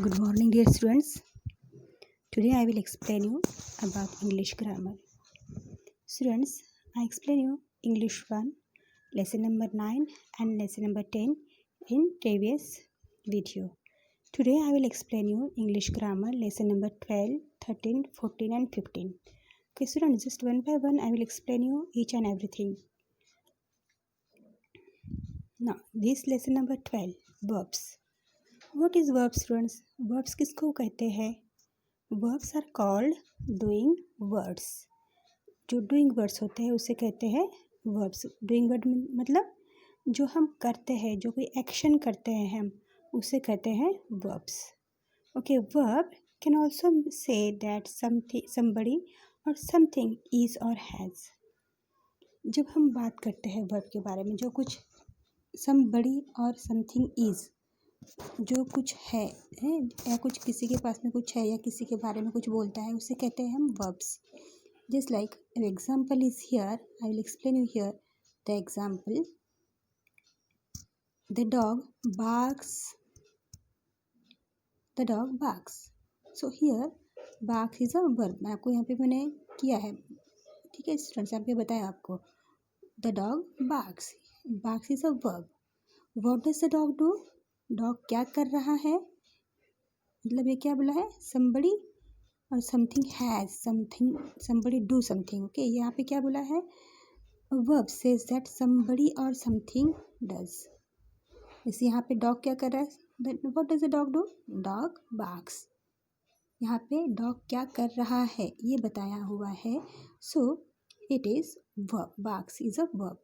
Good morning, dear students. Today I will explain you about English grammar. Students, I explain you English 1, lesson number 9 and lesson number 10 in previous video. Today I will explain you English grammar lesson number 12, 13, 14 and 15. Okay, students, just one by one I will explain you each and everything. Now, this lesson number 12, verbs. What is verbs, students? Verbs किसको कहते हैं? Verbs are called doing words. जो doing words होते हैं उसे कहते हैं verbs. Doing word मतलब जो हम करते हैं, जो कोई एक्शन करते हैं हम, उसे कहते हैं verbs. Okay, verb can also say that somebody और समथिंग इज और हैज़. जब हम बात करते हैं वर्ब के बारे में, जो कुछ समबडी और समथिंग इज, जो कुछ है या कुछ किसी के पास में कुछ है या किसी के बारे में कुछ बोलता है, उसे कहते हैं हम verbs. Just like an example is here. I will explain you here the example. The dog barks. The dog barks. So here bark is a verb. मैं आपको यहाँ पे मैंने किया है, ठीक है स्टूडेंट्स, यहाँ पे बताया आपको. The dog barks. Barks is a verb. What does the dog do? Dog क्या कर रहा है, मतलब ये क्या बोला है, somebody और something has something, somebody do something. Okay, यहाँ पे क्या बोला है, verb says that somebody or something does. जैसे यहाँ पे डॉग क्या कर रहा है, what does the dog do? Dog barks. यहाँ पे डॉग क्या कर रहा है ये बताया हुआ है. So it is verb. Barks is a verb.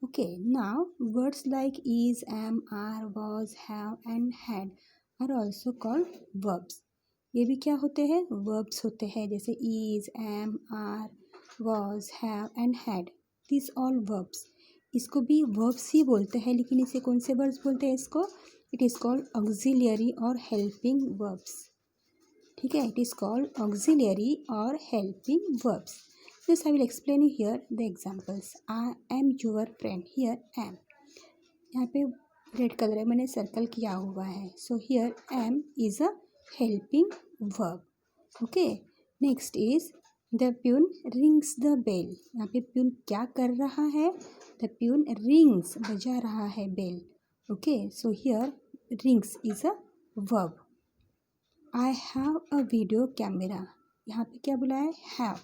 Okay, now words like is, am, are, was, have and had are also called verbs. ये भी क्या होते हैं, verbs होते हैं. जैसे is, am, are, was, have and had. These all verbs. इसको भी verbs ही बोलते हैं, लेकिन इसे कौन से verbs बोलते हैं इसको? It is called auxiliary or helping verbs. ठीक है, it is called auxiliary or helping verbs. This I will explain you here the examples. I am your friend. Here am. यहाँ पे रेड कलर है, मैंने circle किया हुआ है. So here am is a helping verb. Okay. Next is the peon rings the bell. यहाँ पे peon क्या कर रहा है? The peon rings, बजा रहा है bell. Okay. So here rings is a verb. I have a video camera. यहाँ पे क्या बोला है, have.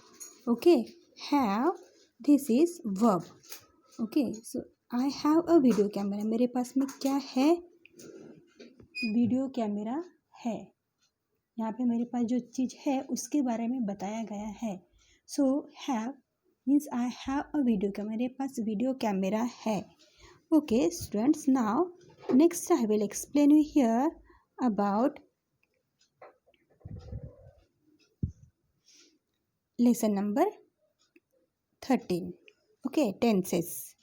Okay, have, this is verb. Okay, so I have a video camera. मेरे पास में क्या है, वीडियो कैमरा है. यहाँ पे मेरे पास जो चीज़ है उसके बारे में बताया गया है. So have means I have a video camera. मेरे पास वीडियो कैमरा है. Okay students, now next I will explain you here about lesson number 13. Okay, tenses.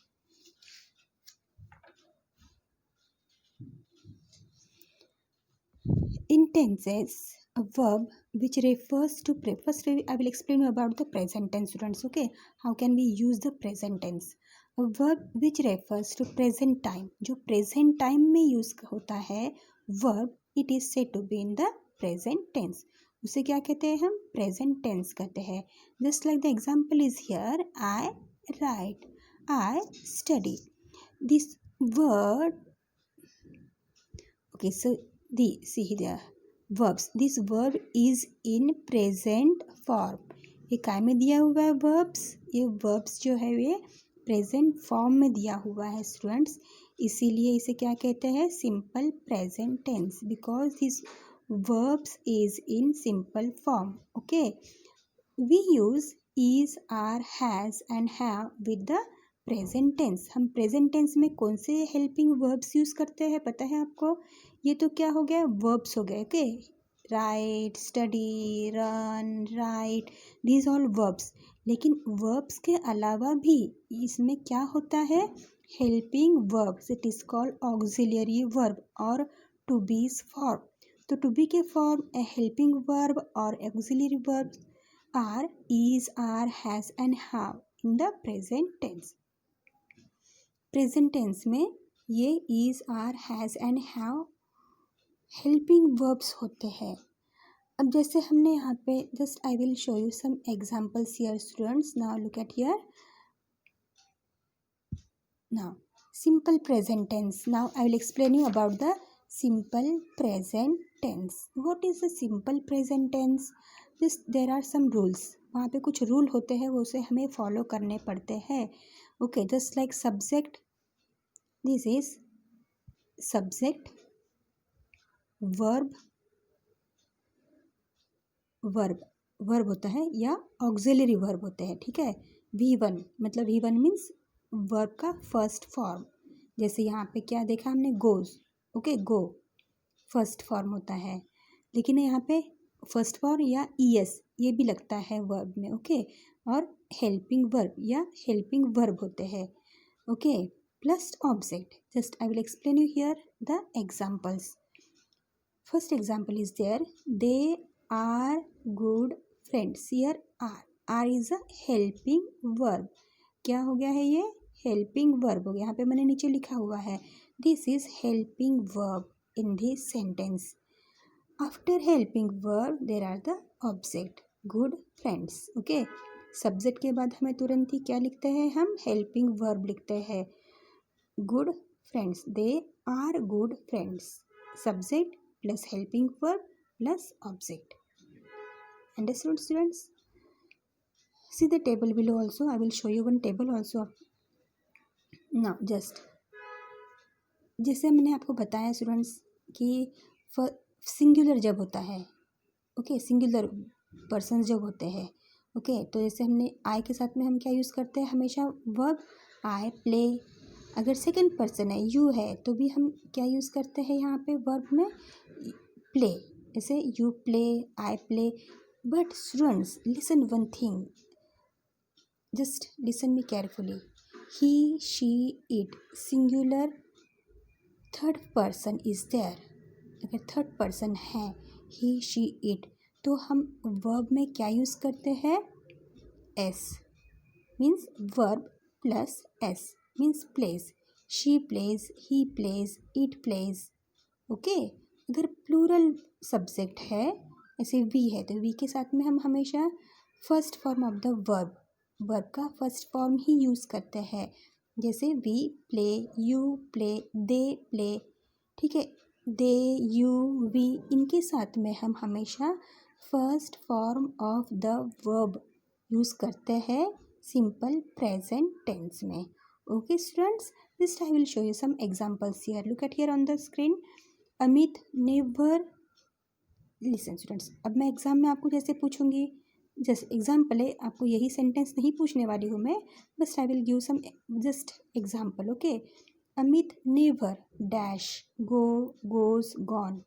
In tenses, a verb which refers to first I will explain you about the present tense, students. Okay, how can we use the present tense? A verb which refers to present time, जो present time में use होता है verb, it is said to be in the present tense. उसे क्या कहते हैं हम, present tense कहते हैं. Just like the example is here, I right, I study. This word, okay, so see the verbs. This verb is in present form. ये काय में दिया हुआ है वर्ब्स, ये वर्ब्स जो है ये प्रेजेंट फॉर्म में दिया हुआ है स्टूडेंट्स. इसीलिए इसे क्या कहते हैं, simple present tense, because this verbs is in simple form. Okay, we use is, are, has and have with the present tense. हम present tense में कौन से helping verbs use करते हैं पता है आपको? ये तो क्या हो गया, verbs हो गए. Okay, write, study, run, write, these all verbs. लेकिन verbs के अलावा भी इसमें क्या होता है, helping verbs. It is called auxiliary verb or to be's form. तो टू बी के फॉर्म ए हेल्पिंग वर्ब और auxiliary verb are, is, are, has and have in the present tense. Present tense में ये is, are, has and have helping verbs होते हैं। अब जैसे हमने यहाँ पे just I will show you some examples here students. Now look at here. Now, simple present tense. Now, I will explain you about the simple present tense. What is the simple present tense? This there are some rules. वहाँ पे कुछ rule होते हैं, वो उसे हमें follow करने पड़ते हैं. Okay, just like subject. This is subject, verb, verb होता है या auxiliary verb होते हैं. ठीक है. V1 मतलब V1 मीन्स वर्ब का फर्स्ट फॉर्म. जैसे यहाँ पे क्या देखा हमने, गोज. ओके, गो फर्स्ट फॉर्म होता है. लेकिन यहाँ पे फर्स्ट फॉर्म या ईएस ये भी लगता है वर्ब में. ओके, और हेल्पिंग वर्ब या हेल्पिंग वर्ब होते हैं. Okay, plus object. Just I will explain you here the examples. First example is there, they are good friends. Here are is a helping verb. क्या हो गया है, ये हेल्पिंग वर्ब हो गया. यहाँ पे मैंने नीचे लिखा हुआ है, this is helping verb in this sentence. After helping verb there are the object, good friends. Okay, subject के बाद हमें तुरंत ही क्या लिखते हैं, हम हेल्पिंग वर्ब लिखते हैं. Good friends, they are good friends. Subject plus helping verb plus object. Understood students? See the table below also. I will show you one table also. Now just जैसे मैंने आपको बताया स्टूडेंट्स कि singular जब होता है, ओके, सिंगुलर पर्सन जब होते हैं, ओके, तो जैसे हमने आई के साथ में हम क्या यूज़ करते हैं, हमेशा वर्ब आई प्ले. अगर सेकंड पर्सन है, यू है, तो भी हम क्या यूज़ करते हैं यहाँ पे वर्ब में, प्ले. जैसे you play, I play. But students listen one thing, just listen me carefully. He, she, it, singular, third person is there. अगर थर्ड पर्सन है, he, she, it, तो हम वर्ब में क्या यूज़ करते हैं, S. Means verb plus S means place. she plays, he plays, it plays. Okay, अगर plural subject है, ऐसे वी है, तो वी के साथ में हम हमेशा first form of the verb का फर्स्ट फॉर्म ही यूज़ करते हैं. जैसे we play, you play, they play. ठीक है, दे, यू, वी, इनके साथ में हम हमेशा first form of the verb use करते हैं सिंपल प्रेजेंट टेंस में. Okay students, this I will show you some examples here. Look at here on the screen. Amit never. Listen students, अब मैं एग्ज़ाम में आपको जैसे पूछूंगी, जस्ट एग्जाम्पल है, आपको यही सेंटेंस नहीं पूछने वाली हूँ मैं, बस I will give some just example. Okay, Amit never dash go, goes, gone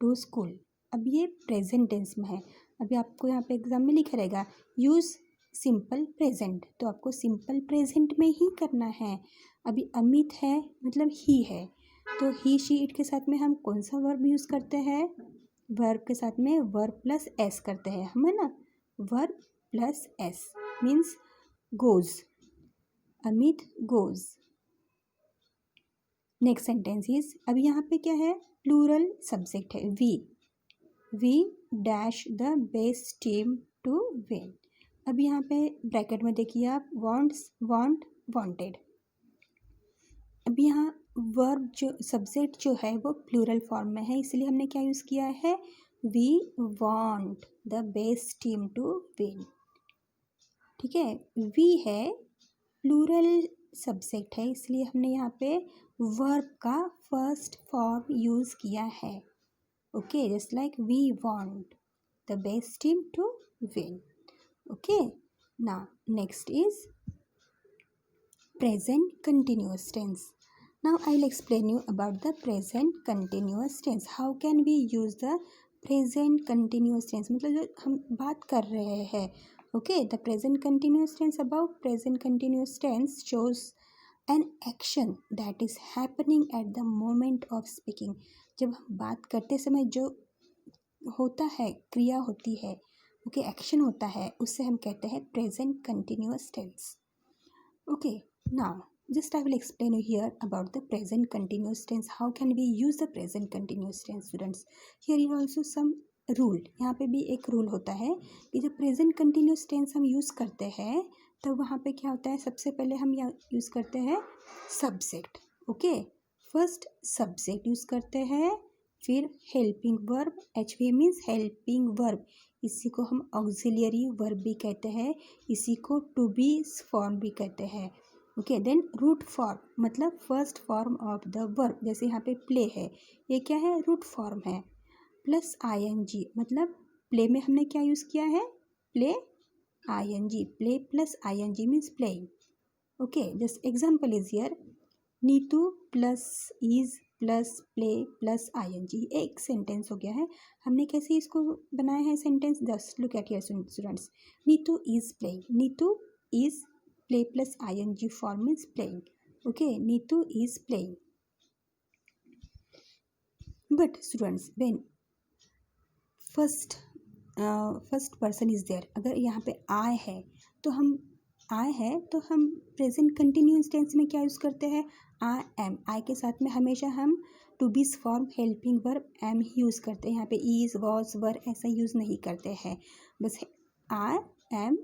to school. अब ये प्रेजेंट टेंस में है. अभी आपको यहाँ पे एग्जाम में लिखा रहेगा यूज़ सिंपल प्रेजेंट, तो आपको सिंपल प्रेजेंट में ही करना है. अभी अमित है मतलब ही है, तो ही, शी, इट के साथ में हम कौन सा वर्ब यूज़ करते हैं, वर्ब के साथ में वर्ब प्लस एस करते हैं हम, है ना. Verb plus S means goes. Amit goes. Next sentence is, अब यहाँ पे क्या है, प्लूरल सब्जेक्ट है, we. We dash the best team to win. अब यहाँ पे ब्रैकेट में देखिए आप, वॉन्ट्स, वॉन्ट, वॉन्टेड. अब यहाँ वर्ब जो सब्जेक्ट जो है वो प्लूरल फॉर्म में है, इसलिए हमने क्या यूज़ किया है, we want the best team to win. ठीक है, वी है, प्लूरल सब्जेक्ट है, इसलिए हमने यहाँ पे वर्ब का फर्स्ट फॉर्म यूज़ किया है. Okay, just like we want the best team to win. Okay, now next is present continuous tense. Now I will explain you about the present continuous tense. How can we use the present continuous tense? मतलब जो हम बात कर रहे हैं. Okay, the present continuous tense, about present continuous tense shows an action that is happening at the moment of speaking. जब हम बात करते समय जो होता है, क्रिया होती है, ओके, एक्शन होता है, उससे हम कहते हैं present continuous tense. Okay, now Just I will explain you here about the present continuous tense. How can we use the present continuous tense, students? Here is also some rule. यहाँ पे भी एक रूल होता है कि जब present continuous tense हम use करते हैं तब वहाँ पे क्या होता है, सबसे पहले हम यूज़ करते हैं subject. Okay, first subject use करते हैं, फिर helping verb. HV means helping verb. इसी को हम ऑक्सिलियरी वर्ब भी कहते हैं, इसी को टू बी फॉर्म भी कहते हैं. ओके, देन रूट फॉर्म मतलब first form of the verb. जैसे यहाँ पे प्ले है, ये क्या है, रूट फॉर्म है. प्लस ING मतलब प्ले में हमने क्या यूज़ किया है, play ING. Play plus ING means playing. Okay, just example is here, Neetu plus is plus play plus ING. एक सेंटेंस हो गया है. हमने कैसे इसको बनाया है sentence, just look at here students. Neetu is playing. Neetu is play plus ING form means playing. Okay, Neetu is playing. But students when first person is there, अगर यहाँ पे आई है तो हम प्रेजेंट कंटिन्यूस टेंस में क्या यूज़ करते हैं, आई एम. आई के साथ में हमेशा हम to be form helping verb am ही यूज़ करते हैं. यहाँ पे इज वॉज वर ऐसा यूज़ नहीं करते हैं. बस आई एम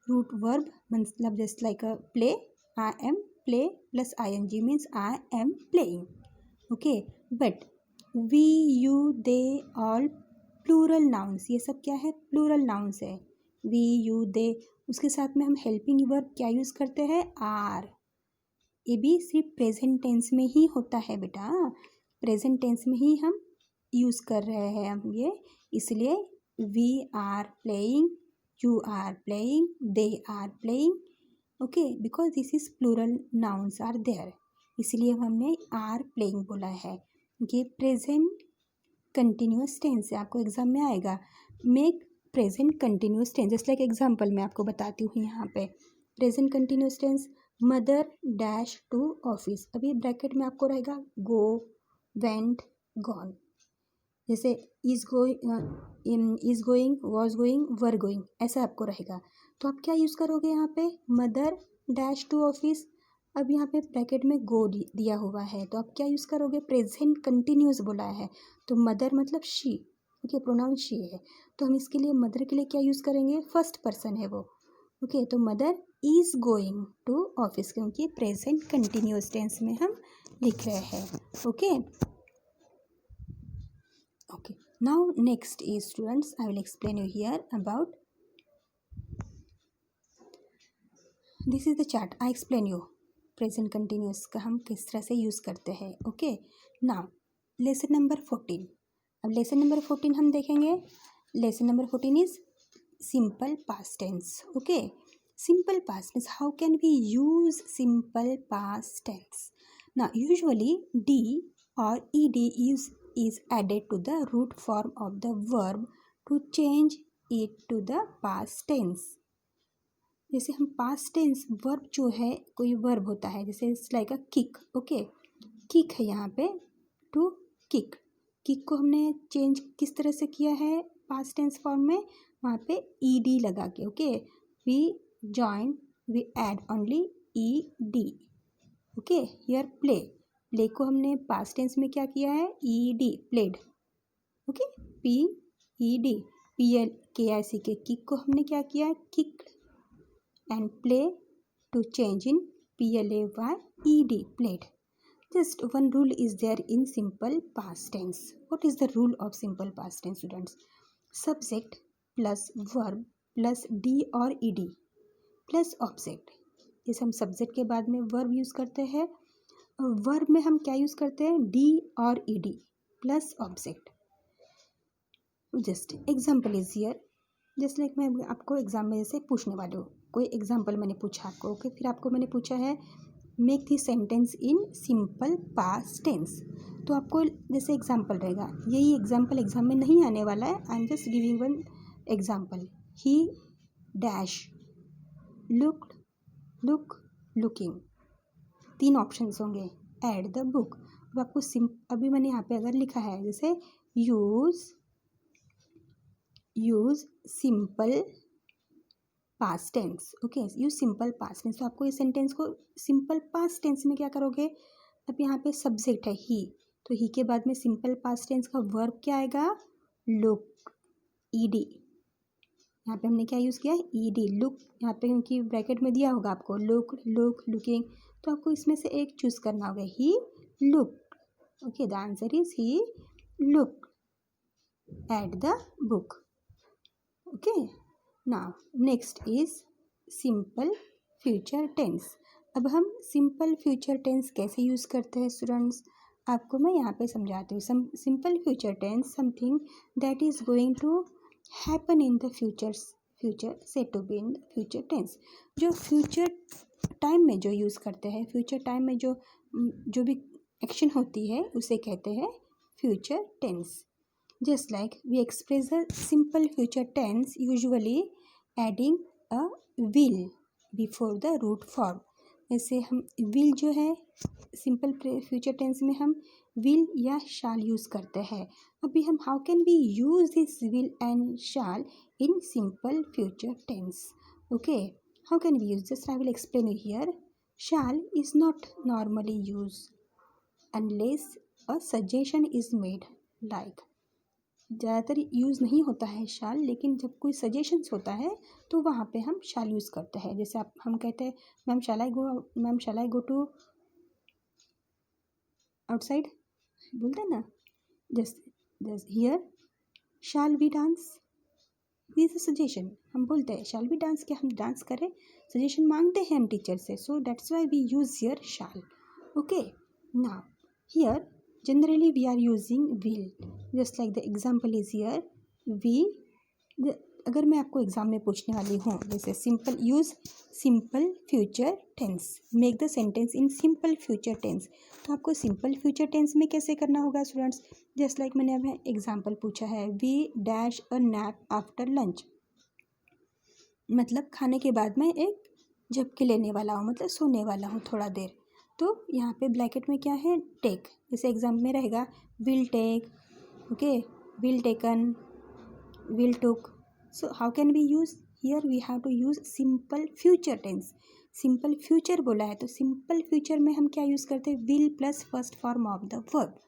रूट वर्ब मतलब just like a play. I am play plus ING means I am playing. Okay, but we you they all plural nouns, ये सब क्या है, प्लूरल नाउन्स है. वी यू दे, उसके साथ में हम हेल्पिंग वर्ब क्या यूज़ करते हैं, आर. ये भी सिर्फ प्रेजेंट टेंस में ही होता है बेटा, प्रेजेंट टेंस में ही हम यूज़ कर रहे हैं हम ये. इसलिए we are playing, you are playing, they are playing. Okay, because this is plural nouns are there, इसलिए हमने आर प्लेइंग बोला है. ये प्रेजेंट कंटिन्यूस टेंस है, आपको एग्जाम में आएगा. Make present continuous tense, just like example मैं आपको बताती हूँ यहाँ पे. Present continuous tense, mother dash to office. अभी ब्रैकेट में आपको रहेगा गो, वेंट, गॉन. जैसे is going, was going, were going, ऐसा आपको रहेगा. तो आप क्या यूज़ करोगे यहाँ पे, मदर डैश टू ऑफिस. अब यहाँ पे ब्रैकेट में गो दिया हुआ है, तो आप क्या यूज़ करोगे, प्रेजेंट कंटिन्यूस बोला है तो मदर मतलब शी. ओके, प्रोनाउन शी है, तो हम इसके लिए मदर के लिए क्या यूज़ करेंगे, फर्स्ट पर्सन है वो. ओके, तो mother is going to office, क्योंकि प्रेजेंट कंटिन्यूस टेंस में हम लिख रहे हैं. Okay, okay, now next is students, I will explain you here about, this is the chart, I explain you present continuous का हम किस तरह से यूज़ करते हैं. Okay, now lesson number 14. अब लेसन नंबर 14 हम देखेंगे. Lesson number 14 is simple past tense. Okay, simple past tense, how can we use simple past tense. Now usually D or ED is added to the root form of the verb to change it to the past tense. जैसे हम past tense verb जो है, कोई verb होता है जैसे it's like a kick. Okay, kick है यहाँ पे, टू किक. किक को हमने चेंज किस तरह से किया है पास्ट टेंस फॉर्म में, वहाँ पे ED लगा के. Okay, we join, we add only ED. Okay, here play, play को हमने पास्ट टेंस में क्या किया है, ED, played. Okay, PED, PLKIC के किक को हमने क्या किया है, kicked. And play to change in PLAYED, played. Just one rule is there in simple past tense. What is the rule of simple past tense, students? Subject plus verb plus D or ED plus object. जैसे हम subject के बाद में verb use करते हैं, verb में हम क्या यूज़ करते हैं, D और ED plus object. Just example is here, just like मैं आपको एग्जाम में जैसे पूछने वाली हूँ, कोई एग्जाम्पल मैंने पूछा आपको. ओके, फिर आपको मैंने पूछा है make this sentence in simple past tense, तो आपको जैसे एग्जाम्पल रहेगा, यही एग्जाम्पल एग्जाम में नहीं आने वाला है. I am just giving one example. He dash looking, 3 options होंगे. ऐड द बुक, अब आपको अभी मैंने यहाँ पे अगर लिखा है जैसे use simple past tense. Okay, use simple past tense. तो आपको इस सेंटेंस को सिंपल पास्ट टेंस में क्या करोगे, अब यहाँ पे सब्जेक्ट है ही, तो ही के बाद में सिंपल पास्ट टेंस का वर्ब क्या आएगा, लुक, ईडी. यहाँ पे हमने क्या यूज़ किया है, ईडी, लुक. यहाँ पे उनकी ब्रैकेट में दिया होगा आपको लुक, लुक, लुकिंग, तो आपको इसमें से एक चूज करना होगा. He look. Okay, the answer is he look at the book. Okay, now next is simple future tense. अब हम सिंपल फ्यूचर टेंस कैसे यूज़ करते हैं स्टूडेंट्स, आपको मैं यहाँ पे समझाती हूँ. Simple future tense something that is going to happen in the future said to be in the future tense. जो फ्यूचर टाइम में जो यूज़ करते हैं, फ्यूचर टाइम में जो भी एक्शन होती है उसे कहते हैं future tense. Just like we express the simple future tense usually adding a will before the root form. जैसे हम will जो है सिंपल फ्यूचर टेंस में हम will या shall यूज़ करते हैं. अभी हम how can we use this will and shall in simple future tense? Okay, how can we use this? I will explain you here. Shall is not normally used unless a suggestion is made. Like ज़्यादातर use नहीं होता है शाल, लेकिन जब कोई suggestions होता है तो वहाँ पे हम शाल यूज़ करते हैं. जैसे हम कहते हैं ma'am shall I go to outside, बोलते हैं ना, just here shall we dance, this is suggestion. हम बोलते हैं शाल वी डांस, क्या हम डांस करें, सजेशन मांगते हैं हम टीचर से, so that's why we use here shall. Okay, now here generally we are using will, just like the example is here. अगर मैं आपको एग्जाम में पूछने वाली हूँ, जैसे simple use simple future tense, make the sentence in simple future tense, तो आपको सिंपल फ्यूचर टेंस में कैसे करना होगा स्टूडेंट्स. जस्ट लाइक मैंने अभी एग्जाम्पल पूछा है, we dash a nap after lunch, मतलब खाने के बाद मैं एक झपकी लेने वाला हूँ, मतलब सोने वाला हूँ थोड़ा देर. तो यहाँ पे ब्रैकेट में क्या है, टेक. जैसे एग्जाम में रहेगा will take, okay, will taken, will took. So how can we use here, we have to use simple future tense. Simple future बोला है तो सिंपल फ्यूचर में हम क्या यूज़ करते हैं, will plus first form of the verb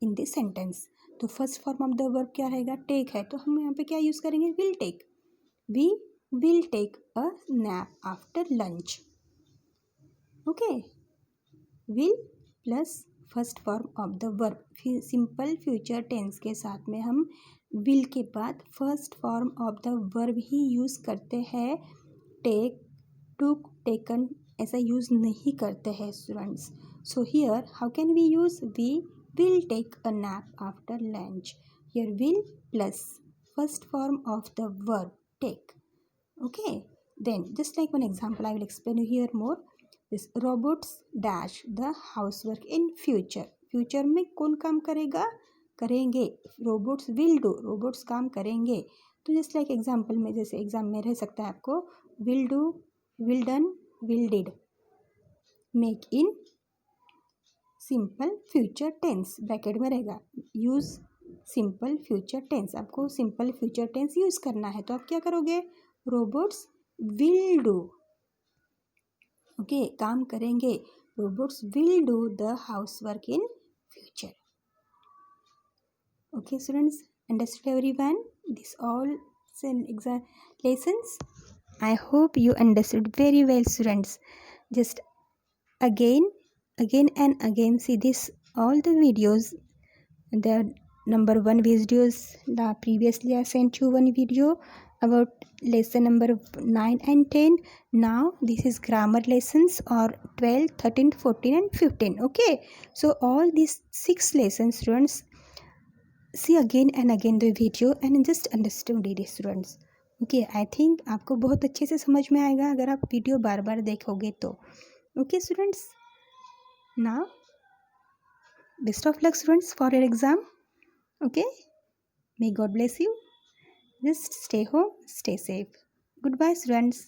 in this sentence. तो first form of the verb क्या रहेगा, टेक है, तो हम यहाँ पे क्या यूज़ करेंगे, will take. We will take a nap after lunch. Okay, will plus first form of the verb. Simple future tense के साथ में हम विल के बाद first form of the verb ही यूज़ करते हैं. टेक, टुक, टेकन ऐसा यूज़ नहीं करते हैं students. So here how can we use, we will take a nap after lunch. Here will plus first form of the verb take. Okay, then just like one example I will explain you here more. This robots dash the housework in future. Future में कौन काम करेगा, करेंगे, robots will do, robots काम करेंगे. तो just like example में, जैसे एग्जाम में रह सकता है आपको will do, will done, will did, make in simple future tense, bracket में रहेगा यूज़ सिंपल फ्यूचर टेंस. आपको सिंपल फ्यूचर टेंस यूज़ करना है तो आप क्या करोगे, रोबोट्स विल डू, ओके, काम करेंगे, robots will do the house work in future. Okay students, understood everyone, this all exam lessons. I hope you understood very well students. Just again and again see this all the videos. The number 1 videos, previously I sent you one video about lesson number 9 and 10. Now this is grammar lessons or 12, 13, 14 and 15. Okay, so all these 6 lessons students, see again and again the video and just understand it students. Okay, I think आपको बहुत अच्छे से समझ में आएगा अगर आप video बार बार देखोगे तो. Okay students, now best of luck students for your exam. Okay, may God bless you. Just stay home, stay safe. Goodbye students.